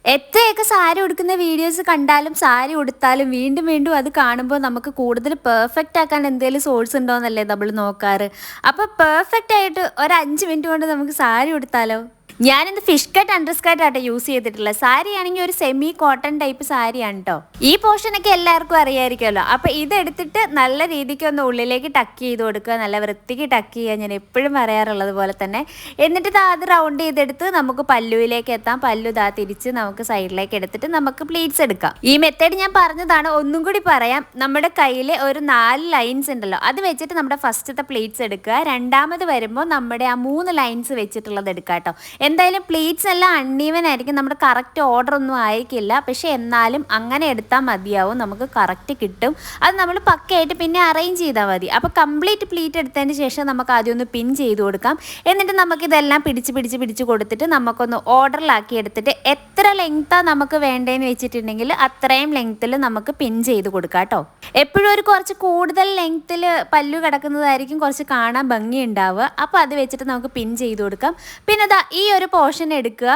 എത്രയൊക്കെ സാരി ഉടുക്കുന്ന വീഡിയോസ് കണ്ടാലും സാരി ഉടുത്താലും വീണ്ടും വീണ്ടും അത് കാണുമ്പോൾ നമുക്ക് കൂടുതൽ പെർഫെക്റ്റ് ആക്കാൻ എന്തെങ്കിലും സോഴ്സ് ഉണ്ടോയെന്നല്ലേ നമ്മൾ നോക്കാറ്. അപ്പോൾ പെർഫെക്റ്റ് ആയിട്ട് ഒരു 5 മിനിറ്റ് കൊണ്ട് നമുക്ക് സാരി ഉടുത്താലോ? ഞാനിന്ന് ഫിഷ് കട്ട് അണ്ടർസ്കർട്ട് ആട്ടോ യൂസ് ചെയ്തിട്ടുള്ളത്. സാരി ആണെങ്കിൽ ഒരു സെമി കോട്ടൺ ടൈപ്പ് സാരിയാണ് കേട്ടോ. ഈ പോർഷനൊക്കെ എല്ലാവർക്കും അറിയാമായിരിക്കുമല്ലോ. അപ്പോൾ ഇതെടുത്തിട്ട് നല്ല രീതിക്ക് ഒന്ന് ഉള്ളിലേക്ക് ടക്ക് ചെയ്ത് കൊടുക്കുക, നല്ല വൃത്തിക്ക് ടക്ക് ചെയ്യുക, ഞാൻ എപ്പോഴും പറയാറുള്ളത് പോലെ തന്നെ. എന്നിട്ട് അത് റൗണ്ട് ചെയ്തെടുത്ത് നമുക്ക് പല്ലുവിലേക്ക് എത്താം. പല്ലു തിരിച്ച് നമുക്ക് സൈഡിലേക്ക് എടുത്തിട്ട് നമുക്ക് പ്ലീറ്റ്സ് എടുക്കാം. ഈ മെത്തേഡ് ഞാൻ പറഞ്ഞതാണ്, ഒന്നും കൂടി പറയാം. നമ്മുടെ കയ്യിൽ ഒരു 4 ലൈൻസ് ഉണ്ടല്ലോ, അത് വെച്ചിട്ട് നമ്മുടെ ഫസ്റ്റത്തെ പ്ലീറ്റ്സ് എടുക്കുക. രണ്ടാമത് വരുമ്പോൾ നമ്മുടെ ആ 3 ലൈൻസ് വെച്ചിട്ടുള്ളത് എടുക്കുക കേട്ടോ. എന്തായാലും പ്ലീറ്റ്സ് എല്ലാം അൺഈവൻ ആയിരിക്കും, നമ്മുടെ കറക്റ്റ് ഓർഡർ ഒന്നും ആയിരിക്കില്ല. പക്ഷെ എന്നാലും അങ്ങനെ എടുത്താൽ മതിയാവും, നമുക്ക് കറക്റ്റ് കിട്ടും. അത് നമ്മൾ പക്കയായിട്ട് പിന്നെ അറേഞ്ച് ചെയ്താൽ മതി. അപ്പോൾ കംപ്ലീറ്റ് പ്ലീറ്റ് എടുത്തതിന് ശേഷം നമുക്ക് ആദ്യം ഒന്ന് പിൻ ചെയ്ത് കൊടുക്കാം. എന്നിട്ട് നമുക്കിതെല്ലാം പിടിച്ച് കൊടുത്തിട്ട് നമുക്കൊന്ന് ഓർഡറിലാക്കി എടുത്തിട്ട് എത്ര ലെങ്ത്താണ് നമുക്ക് വേണ്ടതെന്ന് വെച്ചിട്ടുണ്ടെങ്കിൽ അത്രയും ലെങ്ത്തിൽ നമുക്ക് പിൻ ചെയ്ത് കൊടുക്കാം കേട്ടോ. എപ്പോഴും ഒരു കുറച്ച് കൂടുതൽ ലെങ്ത്തിൽ പല്ലു കിടക്കുന്നതായിരിക്കും കുറച്ച് കാണാൻ ഭംഗി ഉണ്ടാവുക. അപ്പോൾ അത് വെച്ചിട്ട് നമുക്ക് പിൻ ചെയ്ത് കൊടുക്കാം. പിന്നെ ഈ ഒരു പോർഷൻ എടുക്കുക,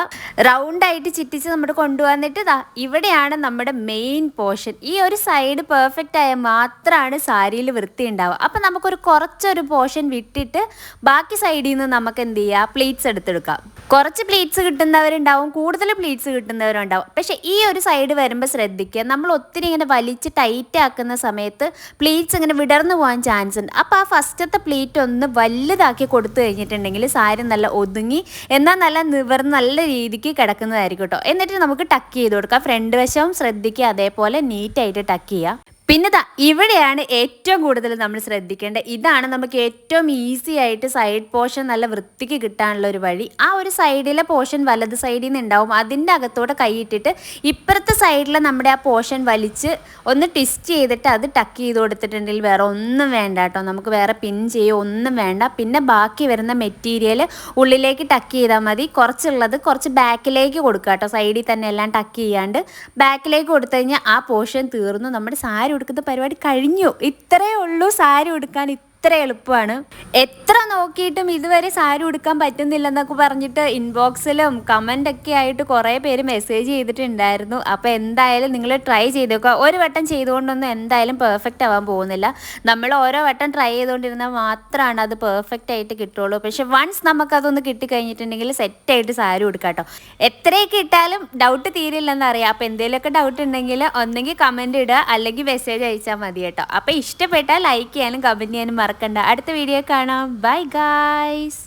റൗണ്ടായിട്ട് ചുറ്റിച്ച് നമ്മൾ കൊണ്ടുവന്നിട്ട് ഇവിടെയാണ് നമ്മുടെ മെയിൻ പോർഷൻ. ഈ ഒരു സൈഡ് പെർഫെക്റ്റ് ആയാൽ മാത്രമാണ് സാരിയിൽ വൃത്തി ഉണ്ടാവുക. അപ്പം നമുക്കൊരു കുറച്ചൊരു പോർഷൻ വിട്ടിട്ട് ബാക്കി സൈഡിൽ നിന്ന് നമുക്ക് എന്ത് ചെയ്യുക, പ്ലീറ്റ്സ് എടുത്തെടുക്കാം. കുറച്ച് പ്ലീറ്റ്സ് കിട്ടുന്നവരുണ്ടാവും, കൂടുതൽ പ്ലീറ്റ്സ് കിട്ടുന്നവരുണ്ടാവും. പക്ഷേ ഈ ഒരു സൈഡ് വരുമ്പോൾ ശ്രദ്ധിക്കുക, നമ്മൾ ഒത്തിരി ഇങ്ങനെ വലിച്ച് ടൈറ്റ് ആക്കുന്ന സമയത്ത് പ്ലീറ്റ്സ് ഇങ്ങനെ വിടർന്നു പോകാൻ ചാൻസ് ഉണ്ട്. അപ്പോൾ ആ ഫസ്റ്റത്തെ പ്ലീറ്റ് ഒന്ന് വലുതാക്കി കൊടുത്തു കഴിഞ്ഞിട്ടുണ്ടെങ്കിൽ സാരി നല്ല ഒതുങ്ങി എന്നാൽ നല്ല നിവർന്ന് നല്ല രീതിക്ക് കിടക്കുന്നതായിരിക്കും കേട്ടോ. എന്നിട്ട് നമുക്ക് ടക്ക് ചെയ്ത് കൊടുക്കാം. ഫ്രണ്ട് വശവും ശ്രദ്ധിക്കുക, അതേപോലെ നീറ്റായിട്ട് ടക്ക് ചെയ്യുക. പിന്നെ ഇവിടെയാണ് ഏറ്റവും കൂടുതൽ നമ്മൾ ശ്രദ്ധിക്കേണ്ടത്. ഇതാണ് നമുക്ക് ഏറ്റവും ഈസി ആയിട്ട് സൈഡ് പോർഷൻ നല്ല വൃത്തിക്ക് കിട്ടാനുള്ള ഒരു വഴി. ആ ഒരു സൈഡിലെ പോർഷൻ വലത് സൈഡിൽ നിന്ന് ഉണ്ടാവും, അതിൻ്റെ അകത്തോടെ കൈയിട്ടിട്ട് ഇപ്പുറത്തെ സൈഡിൽ നമ്മുടെ ആ പോർഷൻ വലിച്ച് ഒന്ന് ട്വിസ്റ്റ് ചെയ്തിട്ട് അത് ടക്ക് ചെയ്ത് കൊടുത്തിട്ടുണ്ടെങ്കിൽ വേറെ ഒന്നും വേണ്ട കേട്ടോ. നമുക്ക് വേറെ പിൻ ചെയ്യുക ഒന്നും വേണ്ട. പിന്നെ ബാക്കി വരുന്ന മെറ്റീരിയൽ ഉള്ളിലേക്ക് ടക്ക് ചെയ്താൽ മതി. കുറച്ചുള്ളത് കുറച്ച് ബാക്കിലേക്ക് കൊടുക്കുക കേട്ടോ. സൈഡിൽ തന്നെ എല്ലാം ടക്ക് ചെയ്യാണ്ട് ബാക്കിലേക്ക് കൊടുത്തു കഴിഞ്ഞാൽ ആ പോർഷൻ തീർന്നു, നമ്മുടെ സാരി ഉടുക്കുന്ന പരിപാടി കഴിഞ്ഞു. ഇത്രയേ ഉള്ളൂ സാരി ഉടുക്കാൻ. ഇത്ര എളുപ്പമാണ്. എത്ര നോക്കിയിട്ടും ഇതുവരെ സാരി ഉടുക്കാൻ പറ്റുന്നില്ലെന്നൊക്കെ പറഞ്ഞിട്ട് ഇൻബോക്സിലും കമൻ്റൊക്കെ ആയിട്ട് കുറേ പേര് മെസ്സേജ് ചെയ്തിട്ടുണ്ടായിരുന്നു. അപ്പോൾ എന്തായാലും നിങ്ങൾ ട്രൈ ചെയ്ത് നോക്കുക. ഒരു വട്ടം ചെയ്തുകൊണ്ടൊന്നും എന്തായാലും പെർഫെക്റ്റ് ആവാൻ പോകുന്നില്ല. നമ്മൾ ഓരോ വട്ടം ട്രൈ ചെയ്തുകൊണ്ടിരുന്നാൽ മാത്രമാണ് അത് പെർഫെക്റ്റ് ആയിട്ട് കിട്ടുള്ളൂ. പക്ഷെ വൺസ് നമുക്കതൊന്ന് കിട്ടിക്കഴിഞ്ഞിട്ടുണ്ടെങ്കിൽ സെറ്റായിട്ട് സാരി ഉടുക്കാം കേട്ടോ. എത്രയൊക്കെ ഇട്ടാലും ഡൗട്ട് തീരില്ലെന്നറിയാം. അപ്പോൾ എന്തെങ്കിലുമൊക്കെ ഡൗട്ട് ഉണ്ടെങ്കിൽ ഒന്നെങ്കിൽ കമൻറ്റ് ഇടുക, അല്ലെങ്കിൽ മെസ്സേജ് അയച്ചാൽ മതി കേട്ടോ. അപ്പോൾ ഇഷ്ടപ്പെട്ടാൽ ലൈക്ക് ചെയ്യാനും കമൻറ്റ് ചെയ്യാനും മറക്കണ്ട. അടുത്ത വീഡിയോ കാണാം. Bye guys.